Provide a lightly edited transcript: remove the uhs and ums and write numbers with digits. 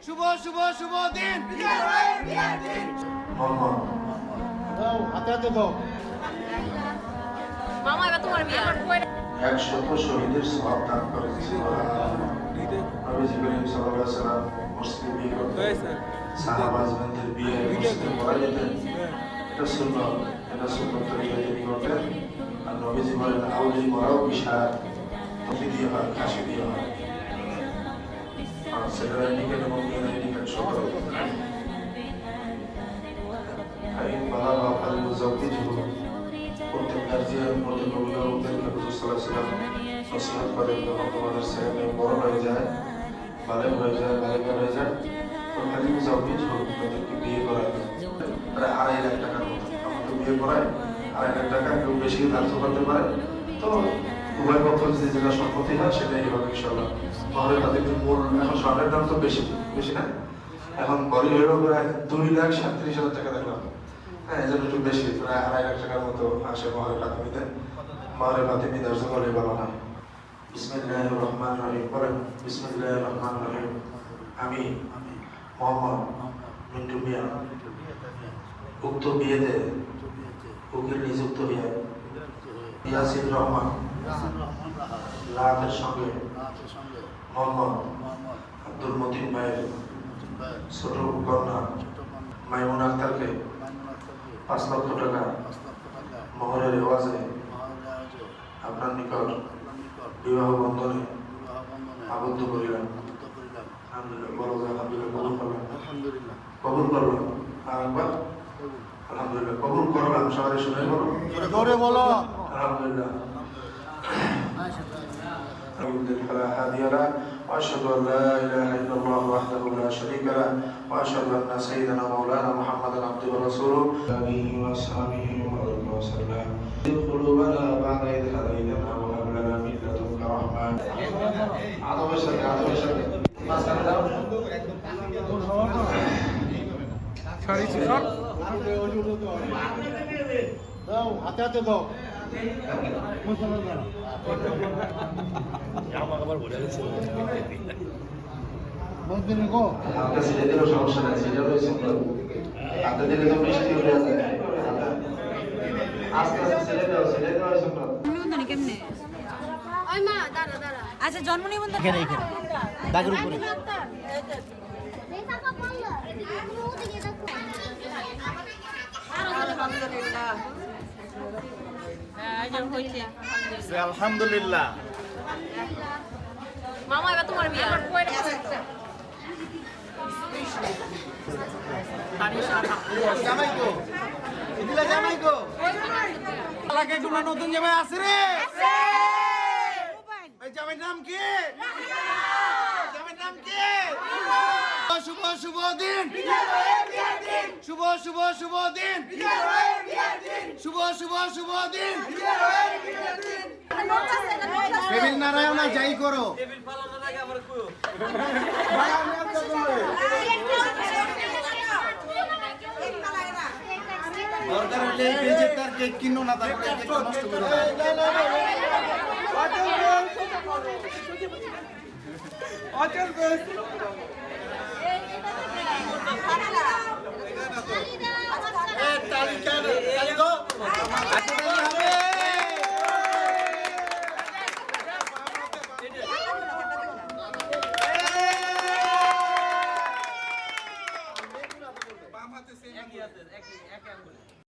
শুভ শুভ শুভ দিন। দাও হাতে হাতে দাও। মামা এবার তোমার বিয়া। 100 শহীদের সওয়াব দান করেন। নবীজি করিম সাল্লাল্লাহু আলাইহি ওয়াসাল্লাম মসজিদে বিয়ে করতেন, সাহাবাজদের বিয়ে মসজিদে করা যেতেন। এটা সুন্নত তরিকায় তিনি করতেন। আর নবীজি বলেন আউলি মরাও বিশাল টফি দিয়ে হয়, কাশি দিয়ে হয়। আর ছেলেরা নিকেট এবং মেয়েরা নিকেট সকল প্রত্যেক গার্জিয়ান প্রত্যেক অভিভাবকদেরকে হুজুর সাল্লাল্লাহু আলাইহি ওয়াসাল্লাম নসিহত করেন, যখন তোমাদের ছেলে মেয়ে বড় হয়ে যায়, বালেগ হয়ে যায়, বালিকা হয়ে যায়, তখন হালিম জাওজিজ হোক, তাদেরকে বিয়ে করায় প্রায় 2.5 লাখ টাকার মতো। আমাকে বিয়ে করায় 2.5 লাখ টাকা, কেউ বেশি ধার্য করতে পারে। তো উভয় পক্ষ যে যেটা সম্পত্তি হয় সেটাই হবে ইনশাআল্লাহ। মহরের তাদেরকে মূল এখন স্বর্ণের দাম তো বেশি বেশি না, এখন বড়ি হইলো প্রায় 2,37,000 টাকা দেখলাম। হ্যাঁ, এই জন্য একটু বেশি, প্রায় 2.5 লাখ টাকার মতো আসে মহরের প্রাথমিতে। মহরের প্রাথমিক দর্শন হলে বলা হয় বিসমিল্লাহির রহমানির রহিম। বলেন বিসমিল্লাহির রহমানির রহিম। আমি মোহাম্মদ মিন্টু মিয়া উক্ত বিয়েতে উকিল নিযুক্ত হইয়া ইয়াসির রহমান লাভের সঙ্গে মোহাম্মদ আব্দুল মতিন ভাইয়ের ছোট কন্যা মাইমুনা আক্তারকে 5 লক্ষ টাকা মোহরের এওয়াজে আপনার নিকট বিবাহ বন্ধনে আবদ্ধ করিলাম। আলহামদুলিল্লাহ, বলো যে আলহামদুলিল্লাহ, কবুল করলাম। আর একবার আলহামদুলিল্লাহ, কবুল করলাম। সবাই শুনে বলো, জোরে বলো। আলহামদুলিল্লাহ। فلا هادي له واشهد ان لا اله الا الله وحده لا شريك له واشهد ان سيدنا مولانا محمدا عبده ورسوله اله واصحابه وبارك وسلم. قلوبنا بعد اذ هديتنا وهب لنا من لدنك رحمه. عظم الشرك দাও হাতে হাতে দাও। আপনার ছেলেদেরও সমস্যা নাই, ছেলেরও আপনাদের তো বৃষ্টি হয়ে আছে, আস্তে আস্তে ছেলেদেরও কেমনে আচ্ছা জন্ম নিবন্ধন এখানে এখানে দাগের উপরে। আলহামদুলিল্লাহ। মামা এবার তোমার বিয়া। জামাই গো, এদিলা জামাই গো, এলাকায় কোনো নতুন জামাই আছে রে? ওই জামাইয়ের নাম কি? জামাইয়ের নাম কি? শুভ শুভ দিন, শুভ শুভ শুভ দিন, শুভ শুভ শুভ দিন। টেবিল নারায়ণ যাই করো, দরকার হলে বেঁচে তার কেক কিনো না, তারপরে কেক নষ্ট করে